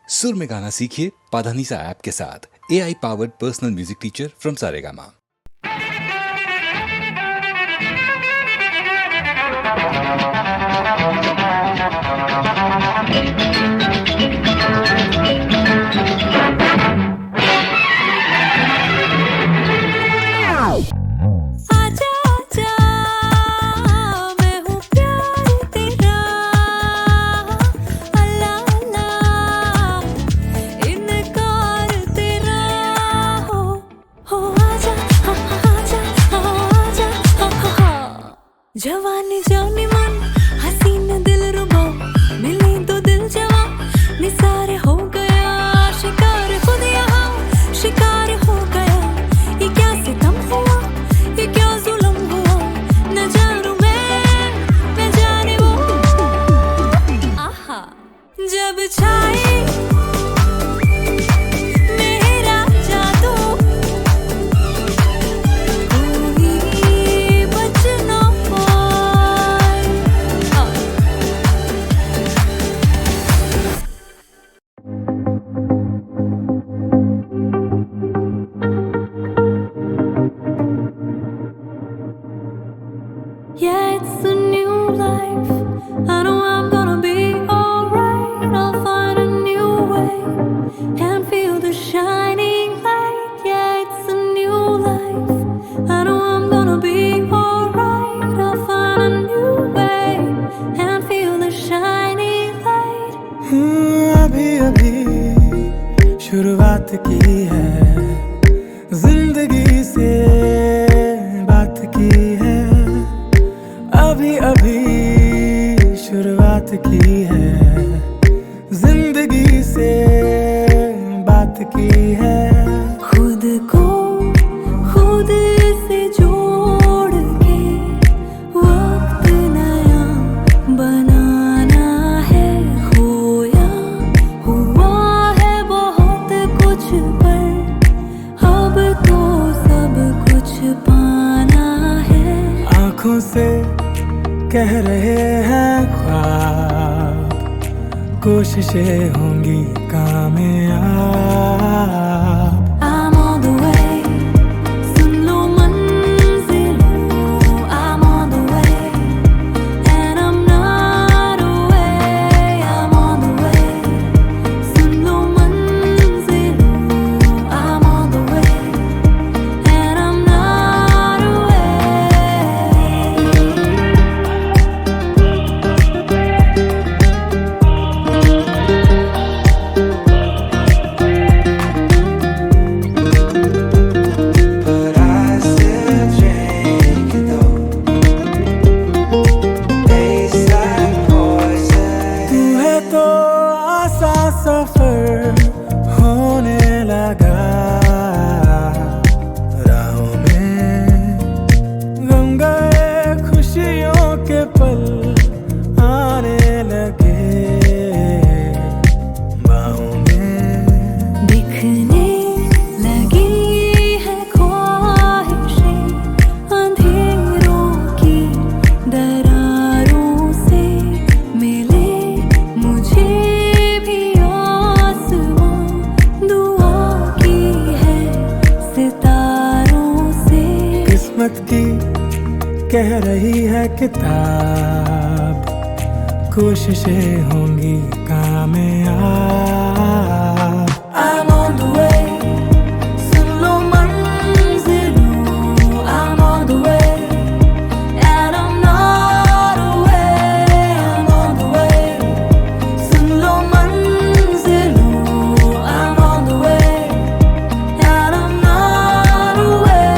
सुर में गाना सीखिए पाधानीसा ऐप के साथ। AI powered personal music teacher from Saregama. जवानी जानी मन हसीन दिल रुबा मिले तो दिल जवा निसार हो गया शिकार खुद यहाँ शिकार हो गया। ये क्या सितम हुआ ये क्या जुल्म हुआ न जानू मैं न जाने वो आहा जब छाए Yeah, it's a new life. I know I'm gonna be alright. I'll find a new way and feel the shining light. Yeah, it's a new life. I know I'm gonna be alright. I'll find a new way and feel the shining light. अभी अभी शुरुआत की है, जिंदगी से बात की है। अभी अभी शुरुआत की है, जिंदगी से बात की है। खुद को खुद से जोड़ के वक्त नया बनाना है। खोया हुआ है बहुत कुछ पर अब तो सब कुछ पाना है। आँखों से कह रहे हैं ख्वाब, कोशिशें होंगी कामयाब। I'm on the way, सुन लो मंजिलों। I'm on the way, and I'm not away. I'm on the way, सुन लो मंजिलों। I'm on the way, and I'm not away. But I still drink it though. Tastes like poison. तू है तो आसान सफर होने लगा, राहों में गम गए खुशियों के पल आने लगे, बाहों में दिखने लगी है ख्वाहिशें अंधेरों की दरारों से। मिले मुझे भी आसमां दुआ की है सितारों से। किस्मत की कह रही है किताब, कोशिशें होंगी कामयाब। I'm on the way, सुन लो मंजिलों। I'm on the way, and I'm not away. I'm on the way, सुन लो मंजिलों। I'm on the way, and I'm not away.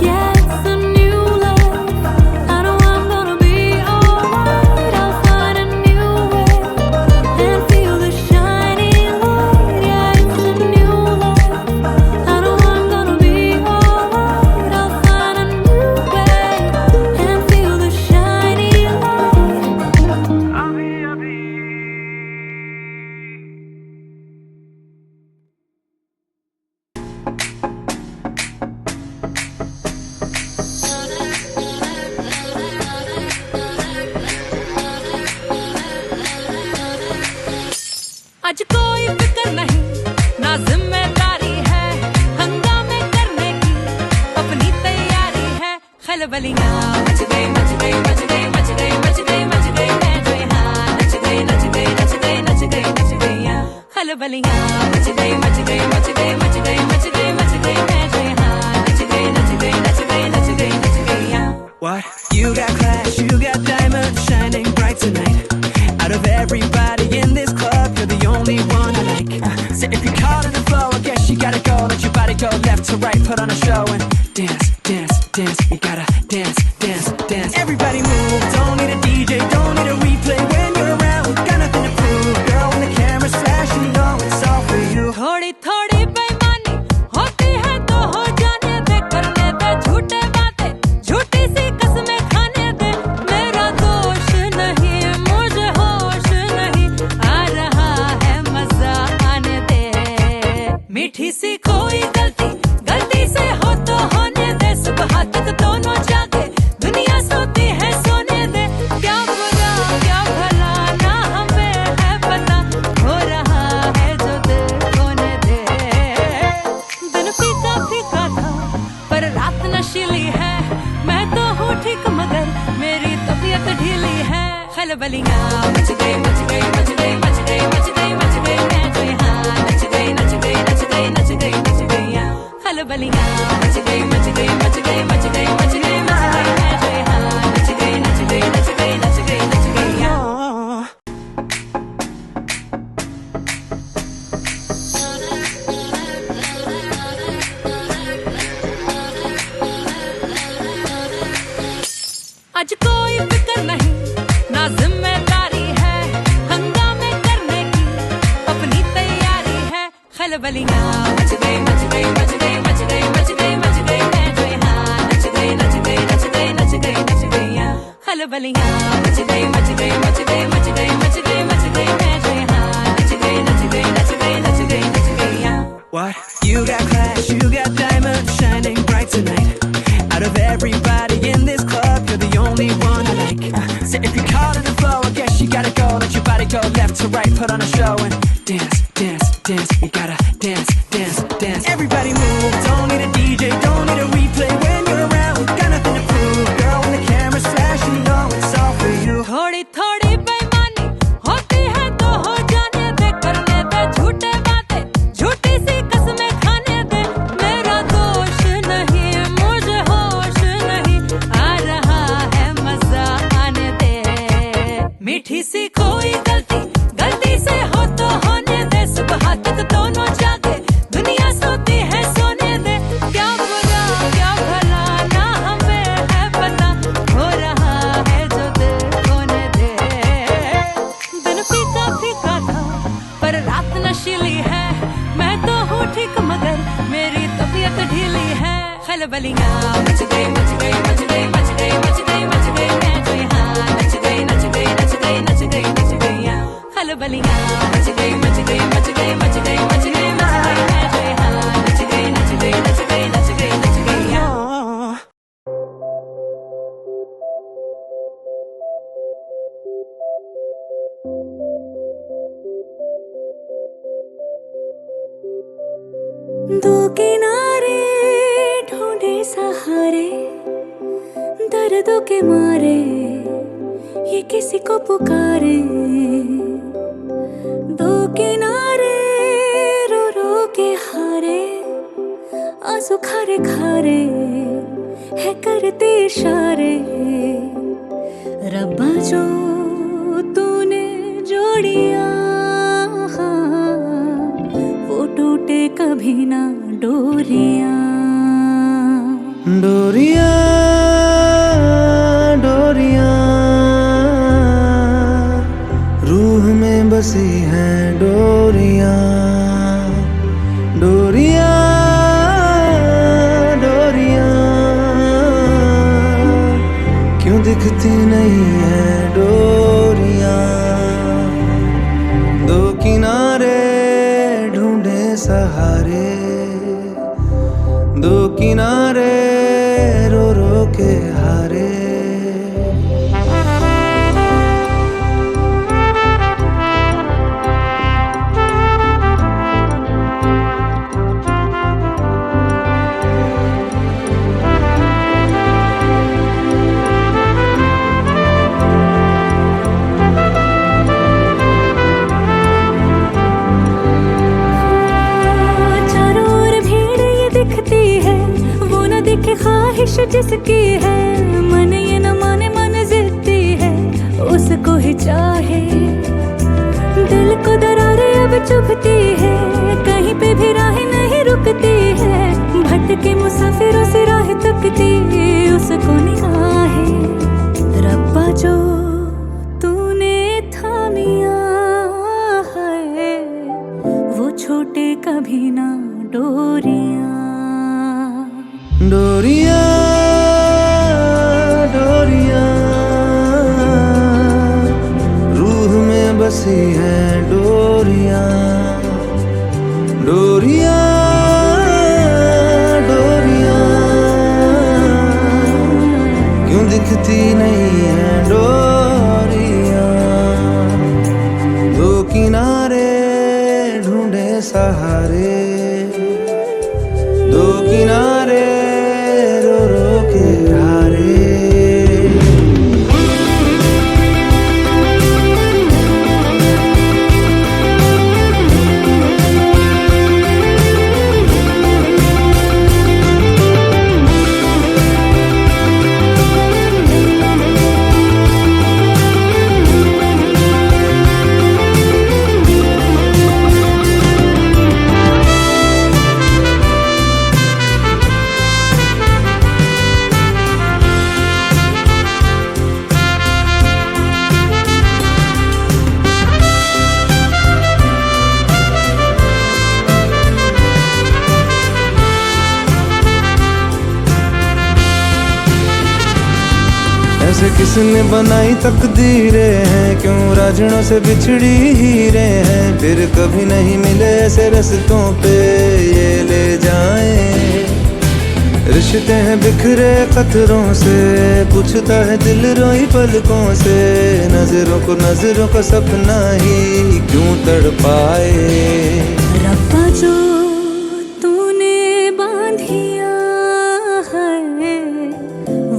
Yeah, it's a new life. I know I'm gonna be alright. आज कोई फिक्र नहीं ना जिम्मेदारी है, हंगामे करने की अपनी तैयारी है। खलबलियां मच गई मच गई मच गई मच गई मच गई मच गई मैं जो यहाँ नच गई नच गई नच गई नच गई नच गई। खलबलियां मच गई मच गई मच गई मच गई मच गई मच गई मैं जो यहाँ नच गई नच गई नच गई नच गई नच गई। What? You got class, you got diamonds shining bright tonight. Out of everybody in this club, you're the only one I like. So if you're caught on the floor, I guess you gotta go. Let your body go left to right, put on a show and dance, dance, dance. You gotta dance, dance, dance. Everybody move, don't need a DJ, don't need a replay when you're around. Got nothing to prove, girl, when the camera's flashing, you know it's all for you. थोड़ी थोड़ी बेईमानी होती है तो हो जाने दे, करने दे झूठे बातें, झूठी सी कसमें खाने दे। मेरा दोष नहीं, मुझे होश नहीं, आ रहा है मजा आने दे। मीठी सी कोई गलती, गलती से हो तो होने दे। सुबह तक दोनों जागे, दुनिया सोती है सोने दे। क्या बुरा क्या भला ना हमें है पता, हो रहा है जो दिल होने दे। दिन फीका फीका था पर रात नशीली है, मैं तो हूँ ठीक मगर मेरी तबीयत ढीली है। खलबलियां मच गई मच गई मच गई मच गई मच गई मच गई मैं जो यहाँ नच गई नच गई नच गई नच गई नच गई। खलबलियां मच गई मच गई मच गई मच गई मच गई मच गई मैं जो यहाँ नच गई नच गई नच गई नच गई नच गई। आज कोई फिक्र नहीं ना जिम्मेदारी है, हंगामे करने की अपनी तैयारी है। खलबलियां मच गई मच गई मच गई मच गई मच गई मच गई मैं जो यहाँ नच गई नच गई नच गई नच गई नच गई। खलबलियां मच गई मच गई मच गई मच गई मच गई मच गई मैं जो यहाँ नच गई नच गई नच गई नच गई नच गई। What? You got class, you got diamonds shining bright tonight. Out of everybody in this club, you're the only one I like. So if you're caught on the floor, I guess you gotta go. Let your body go left to right, put on a show and dance, dance, dance. You gotta dance, dance, dance. Everybody move, don't need a DJ, don't need a replay when you're around. Got nothing to prove, girl, when the camera's flashing, you know it's all for you. थोड़ी थोड़ी बेईमानी होती है तो हो जाने दे, करने दे झूठे बातें, झूठी सी कसमें खाने दे। मेरा दोष नहीं, मुझे होश नहीं, आ रहा है मजा आने दे। मीठी सी कोई गलती, गलती से हो तो होने दे। सुबह तक दोनों जागे, दुनिया सोती है सोने दे। क्या बुरा क्या भला ना हमें है पता, हो रहा है जो दिल होने दे। दिन फीका फीका था पर रात नशीली है, मैं तो हूँ ठीक मगर मेरी तबीयत ढीली है। खलबलियां मच गई मच गई मच गई मच गई मच गई मच गई मैं जो यहाँ नच गई नच गई नच गई नच गई नच गई। खलबलियां मच गई मच गई मच गई मच गई मच गई मच गई मैं जो यहाँ नच गई नच गई नच गई नच गई नच गई। दो किनारे ढूंढे सहारे, दर्दों के मारे ये किसी को पुकारे। दो किनारे रो रो के हारे, आंसू खारे खारे है करते इशारे। रब्बा जो तूने जोड़िया, वो टूटे कभी ना डोरियां। डोरियां डोरियां रूह में बसी हैं डोरियां। डोरियां डोरियां क्यों दिखती नहीं है डोरियां। दो किनारे ढूंढे सहारे, दो किनारे रो रो के हारे। जिसकी है, मन ये न माने मन जिद्दी है, उसको ही चाहे। दिल को दरारें अब चुभती है, कहीं पे भी राह नहीं रुकती है, भटके मुसाफिरों से राह तकती उसको निगाहें। रब्बा जो तूने थामिया है, वो छोटे कभी ना डोरियां। डोरियां डोरियां रूह में बसी है डोरियां। डोरियां डोरियां क्यों दिखती नहीं है डोरियां। दो किनारे ढूंढे सहारे, दो किनारे रो रो के हारे। ऐसे किसने बनाई तकदीरें हैं, क्यों राजनों से बिछड़ी हीरे हैं। फिर कभी नहीं मिले ऐसे रस्तों पे ये ले जाएं। रिश्ते हैं बिखरे कतरों से, पूछता है दिल रोई पलकों से। नजरों को सपना ही क्यों तड़पाए। रब्बा जो तूने बांधिया है,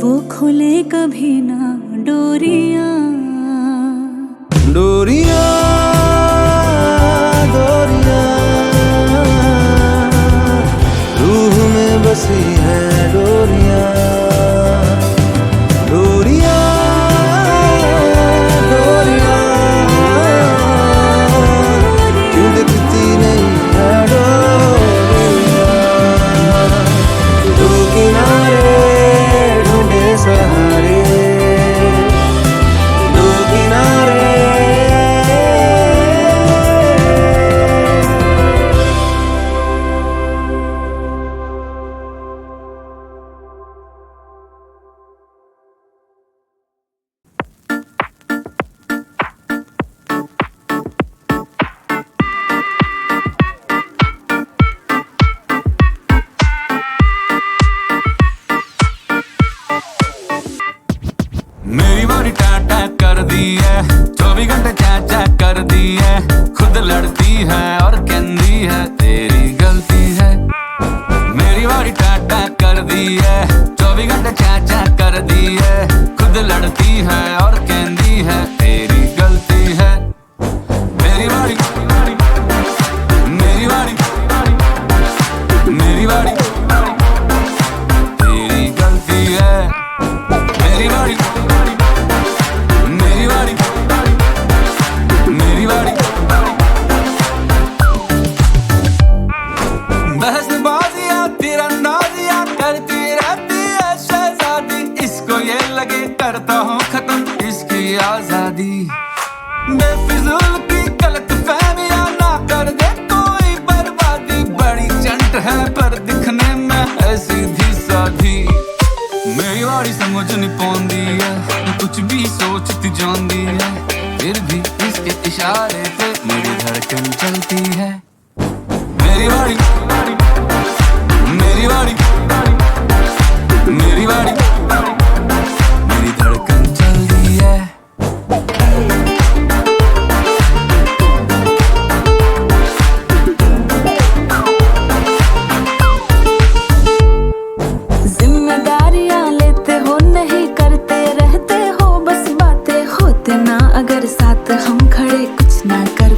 वो खुले कभी ना डोरियां। डोरियां डोरियां रूह में बसी है डोरियां। डोरियां डोरियां क्यों दिखती नहीं है डोरियां। दो किनारे ढूंढे सहारे, दो किनारे। मेरी बारी टाटा कर दी है, 24 घंटे चाचा कर दी है। खुद लड़ती है और कहती है तेरी गलती है। मेरी बारी टाटा कर दी है, 24 घंटे चाचा कर दी है। खुद लड़ती है और कहती है तेरी गलती है। मेरी बारी मेरी बारी मेरी बारी तेरी गलती है। मेरी बारी मेरी बारी मेरी बारी। बहसबाजियां तिरंदाजियां करती रहती है शहजादी। इसको ये लगे करता हूँ खत्म इसकी आजादी। बेफिजूल की गलत फहमियां ना कर दे कोई बर्बादी। बड़ी चंट है पर दिखने में है सीधी साधी। मेरी बारी समझ नहीं पाਉਂਦੀ है, कुछ भी सोचती जाती है। फिर भी इसके इशारे पे मेरी धड़कन चलती है। मेरी बारी मेरी बारी मेरी बारी मेरी धड़कन चलती है। जिम्मेदारियां लेते हो नहीं करते रहते हो बस बातें, होते ना अगर साथ हम खड़े कुछ ना कर